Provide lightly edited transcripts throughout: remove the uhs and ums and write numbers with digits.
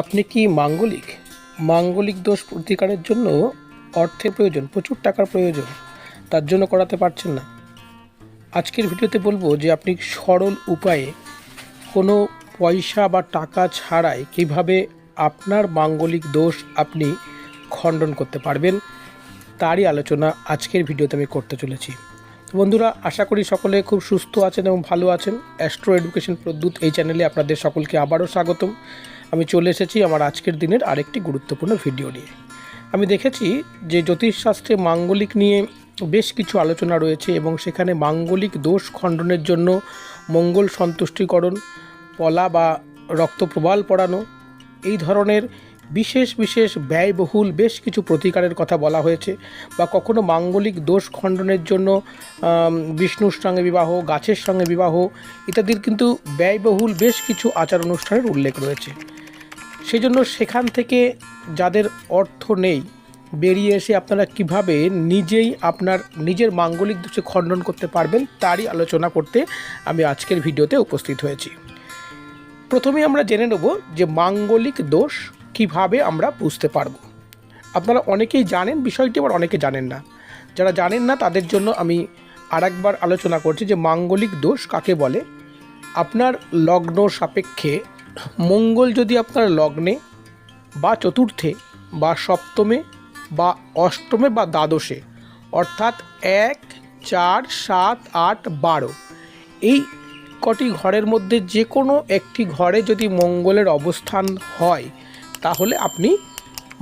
আপনি কি মাঙ্গলিক? মাঙ্গলিক দোষ প্রতিকারের জন্য অর্থের প্রয়োজন, প্রচুর টাকার প্রয়োজন, তার জন্য করাতে পারছেন না। আজকের ভিডিওতে বলবো যে আপনি সরল উপায়ে কোনো পয়সা বা টাকা ছাড়াই কিভাবে আপনার মাঙ্গলিক দোষ আপনি খণ্ডন করতে পারবেন, তারই আলোচনা আজকের ভিডিওতে আমি করতে চলেছি। বন্ধুরা, আশা করি সকলে খুব সুস্থ আছেন এবং ভালো আছেন। অ্যাস্ট্রো এডুকেশন প্রদ্যুৎ এই চ্যানেলে আপনাদের সকলকে আবারও স্বাগতম। আমি চলে এসেছি আমার আজকের দিনের আরেকটি গুরুত্বপূর্ণ ভিডিও নিয়ে। আমি দেখেছি যে জ্যোতিষশাস্ত্রে মাঙ্গলিক নিয়ে বেশ কিছু আলোচনা রয়েছে এবং সেখানে মাঙ্গলিক দোষ খণ্ডনের জন্য মঙ্গল সন্তুষ্টিকরণ, পলা বা রক্তপ্রবাল পড়ানো, এই ধরনের বিশেষ বিশেষ ব্যয়বহুল বেশ কিছু প্রতিকারের কথা বলা হয়েছে। বা কখনো মাঙ্গলিক দোষ খণ্ডনের জন্য বিষ্ণুর সঙ্গে বিবাহ, গাছের সঙ্গে বিবাহ ইত্যাদির কিন্তু ব্যয়বহুল বেশ কিছু আচার অনুষ্ঠানের উল্লেখ রয়েছে। সেই জন্য সেখান থেকে যাদের অর্থ নেই, বেরিয়ে এসে আপনারা কিভাবে নিজেই আপনার নিজের মাঙ্গলিক দোষে খণ্ডন করতে পারবেন, তারই আলোচনা করতে আমি আজকের ভিডিওতে উপস্থিত হয়েছি। প্রথমে আমরা জেনে নেব যে মাঙ্গলিক দোষ কিভাবে আমরা বুঝতে পারব। আপনারা অনেকেই জানেন বিষয়টি, আবার অনেকে জানেন না। যারা জানেন না তাদের জন্য আমি আরেকবার আলোচনা করছি যে মাঙ্গলিক দোষ কাকে বলে। আপনার লগ্ন সাপেক্ষে মঙ্গল যদি আপনার লগ্নে বা চতুর্থে বা সপ্তমে বা অষ্টমে বা দ্বাদশে, অর্থাৎ 1, 4, 7, 8, 12 এই কটি ঘরের মধ্যে যে কোনো একটি ঘরে যদি মঙ্গলের অবস্থান হয়, তাহলে আপনি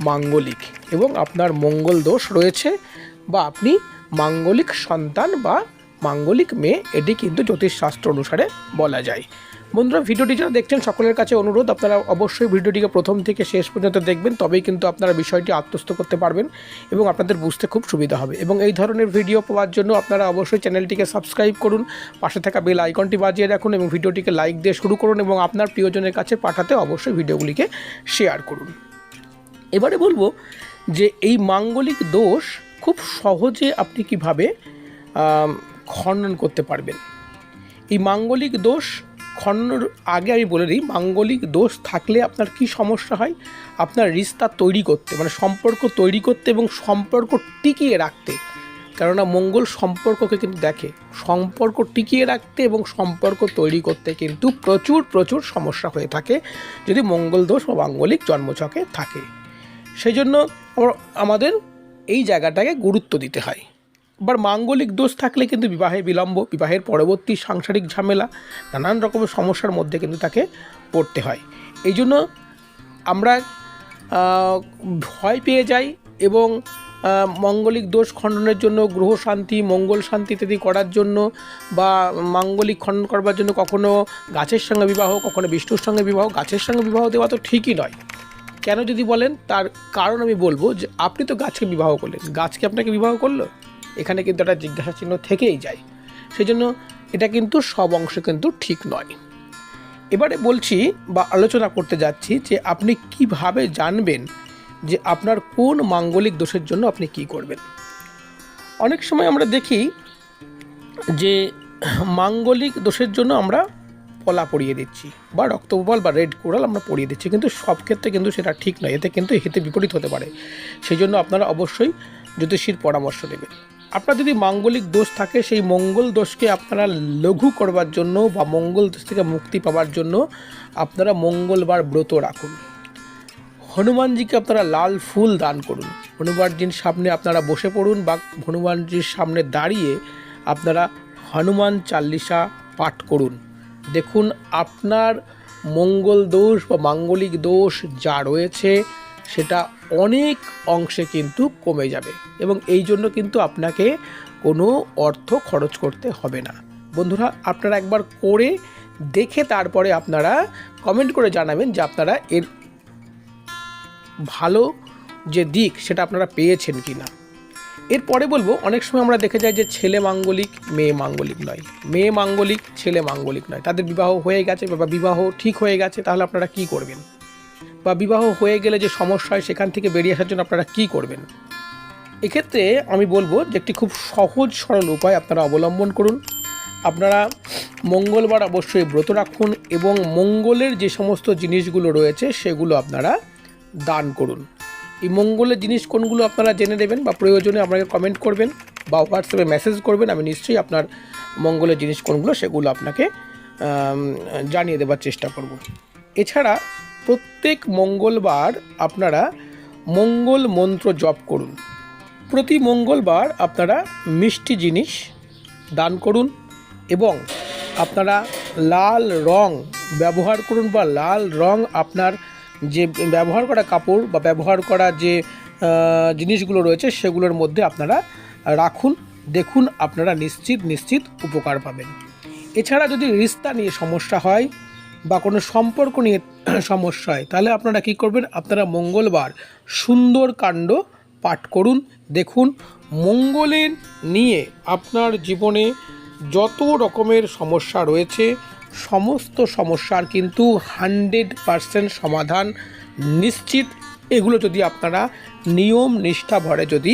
মাঙ্গলিক এবং আপনার মঙ্গল দোষ রয়েছে, বা আপনি মাঙ্গলিক সন্তান বা মাঙ্গলিক মেয়ে, এটি কিন্তু জ্যোতিষশাস্ত্র অনুসারে বলা যায়। বন্ধুরা, ভিডিওটি যারা দেখছেন সকলের কাছে অনুরোধ, আপনারা অবশ্যই ভিডিওটিকে প্রথম থেকে শেষ পর্যন্ত দেখবেন, তবেই কিন্তু আপনারা বিষয়টি আত্মস্থ করতে পারবেন এবং আপনাদের বুঝতে খুব সুবিধা হবে। এবং এই ধরনের ভিডিও পাওয়ার জন্য আপনারা অবশ্যই চ্যানেলটিকে সাবস্ক্রাইব করুন, পাশে থাকা বেল আইকনটি বাজিয়ে রাখুন এবং ভিডিওটিকে লাইক দিয়ে শুরু করুন এবং আপনার প্রিয়জনের কাছে পাঠাতে অবশ্যই ভিডিওগুলিকে শেয়ার করুন। এবারে বলবো যে এই মাঙ্গলিক দোষ খুব সহজে আপনি কিভাবে খণ্ডন করতে পারবেন। এই মাঙ্গলিক দোষ খণ্ডনের আগে আমি বলে দিই, মাঙ্গলিক দোষ থাকলে আপনার কি সমস্যা হয়। আপনার রিস্তা তৈরি করতে, মানে সম্পর্ক তৈরি করতে এবং সম্পর্ক টিকিয়ে রাখতে, কেননা মঙ্গল সম্পর্ককে কিন্তু দেখে, সম্পর্ক টিকিয়ে রাখতে এবং সম্পর্ক তৈরি করতে কিন্তু প্রচুর প্রচুর সমস্যা হয়ে থাকে যদি মঙ্গল দোষ বা মাঙ্গলিক জন্মছকে থাকে। সেই জন্য আমাদের এই জায়গাটাকে গুরুত্ব দিতে হয়। এবার মাঙ্গলিক দোষ থাকলে কিন্তু বিবাহে বিলম্ব, বিবাহের পরবর্তী সাংসারিক ঝামেলা, নানান রকমের সমস্যার মধ্যে কিন্তু তাকে পড়তে হয়। এই জন্য আমরা ভয় পেয়ে যাই এবং মাঙ্গলিক দোষ খণ্ডনের জন্য গ্রহ শান্তি, মঙ্গল শান্তি ইত্যাদি করার জন্য বা মাঙ্গলিক খণ্ডন করবার জন্য কখনো গাছের সঙ্গে বিবাহ, কখনো বিষ্ণুর সঙ্গে বিবাহ। গাছের সঙ্গে বিবাহ দেওয়া তো ঠিকই নয়। কেন যদি বলেন, তার কারণ আমি বলবো যে আপনি তো গাছকে বিবাহ করলেন, গাছকে আপনাকে বিবাহ করলো, এখানে কিন্তু একটা জিজ্ঞাসা চিহ্ন থেকেই যায়। সেই জন্য এটা কিন্তু সব অংশ কিন্তু ঠিক নয়। এবারে বলছি বা আলোচনা করতে যাচ্ছি যে আপনি কিভাবে জানবেন যে আপনার কোন মাঙ্গলিক দোষের জন্য আপনি কি করবেন। অনেক সময় আমরা দেখি যে মাঙ্গলিক দোষের জন্য আমরা পলা পরিয়ে দিচ্ছি বা রক্তপ্রবাল বা রেড কোরাল আমরা পরিয়ে দিচ্ছি, কিন্তু সব ক্ষেত্রে কিন্তু সেটা ঠিক নয়। এতে কিন্তু হিতে বিপরীত হতে পারে। সেই জন্য আপনারা অবশ্যই জ্যোতিষীর পরামর্শ নেবেন। আপনার যদি মাঙ্গলিক দোষ থাকে, সেই মঙ্গল দোষকে আপনারা লঘু করবার জন্য বা মঙ্গল দোষ থেকে মুক্তি পাওয়ার জন্য আপনারা মঙ্গলবার ব্রত রাখুন। হনুমানজিকে আপনারা লাল ফুল দান করুন। হনুমানজির সামনে আপনারা বসে পড়ুন বা হনুমানজির সামনে দাঁড়িয়ে আপনারা হনুমান চাল্লিশা পাঠ করুন। দেখুন, আপনার মঙ্গল দোষ বা মাঙ্গলিক দোষ যা রয়েছে সেটা অনেক অংশে কিন্তু কমে যাবে এবং এই জন্য কিন্তু আপনাকে কোনো অর্থ খরচ করতে হবে না। বন্ধুরা, আপনারা একবার করে দেখে তারপরে আপনারা কমেন্ট করে জানাবেন যে আপনারা এর ভালো যে দিক সেটা আপনারা পেয়েছেন কি না। এরপরে বলবো, অনেক সময় আমরা দেখে যাই যে ছেলে মাঙ্গলিক, মেয়ে মাঙ্গলিক নয়, মেয়ে মাঙ্গলিক, ছেলে মাঙ্গলিক নয়। তাদের বিবাহ হয়ে গেছে বা বিবাহ ঠিক হয়ে গেছে, তাহলে আপনারা কি করবেন? বা বিবাহ হয়ে গেলে যে সমস্যা হয় সেখান থেকে বেরিয়ে আসার জন্য আপনারা কি করবেন? এক্ষেত্রে আমি বলবো যে একটি খুব সহজ সরল উপায় আপনারা অবলম্বন করুন। আপনারা মঙ্গলবার অবশ্যই ব্রত রাখুন এবং মঙ্গলের যে সমস্ত জিনিসগুলো রয়েছে সেগুলো আপনারা দান করুন। এই মঙ্গলের জিনিস কোনগুলো আপনারা জেনে নেবেন বা প্রয়োজনে আপনাকে কমেন্ট করবেন বা হোয়াটসঅ্যাপে মেসেজ করবেন, আমি নিশ্চয়ই আপনার মঙ্গলের জিনিস কোনগুলো সেগুলো আপনাকে জানিয়ে দেওয়ার চেষ্টা করব। এছাড়া প্রত্যেক মঙ্গলবার আপনারা মঙ্গল মন্ত্র জপ করুন। প্রতি মঙ্গলবার আপনারা মিষ্টি জিনিস দান করুন এবং আপনারা লাল রং ব্যবহার করুন বা লাল রং আপনার যে ব্যবহার করা কাপড় বা ব্যবহার করা যে জিনিসগুলো রয়েছে সেগুলোর মধ্যে আপনারা রাখুন। দেখুন আপনারা নিশ্চিত উপকার পাবেন। এছাড়া যদি রিস্তা নিয়ে সমস্যা হয় বা কোনো সম্পর্ক নিয়ে সমস্যা হয় তাহলে আপনারা কী করবেন, আপনারা মঙ্গলবার সুন্দরকাণ্ড পাঠ করুন। দেখুন মঙ্গলের নিয়ে আপনার জীবনে যত রকমের সমস্যা রয়েছে সমস্ত সমস্যার কিন্তু 100% সমাধান নিশ্চিত, এগুলো যদি আপনারা নিয়ম নিষ্ঠা ভরে যদি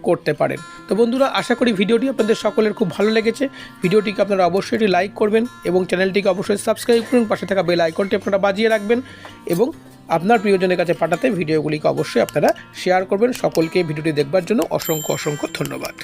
করতে পারেন। তো বন্ধুরা, আশা করি ভিডিওটি আপনাদের সকলের খুব ভালো লেগেছে। ভিডিওটিকে আপনারা অবশ্যই লাইক করবেন এবং চ্যানেলটিকে অবশ্যই সাবস্ক্রাইব করুন, পাশে থাকা বেল আইকনটি আপনারা বাজিয়ে রাখবেন এবং আপনার প্রিয়জনের কাছে পাঠাতে ভিডিওগুলিকে অবশ্যই আপনারা শেয়ার করবেন। সকলকে ভিডিওটি দেখবার জন্য অসংখ্য ধন্যবাদ।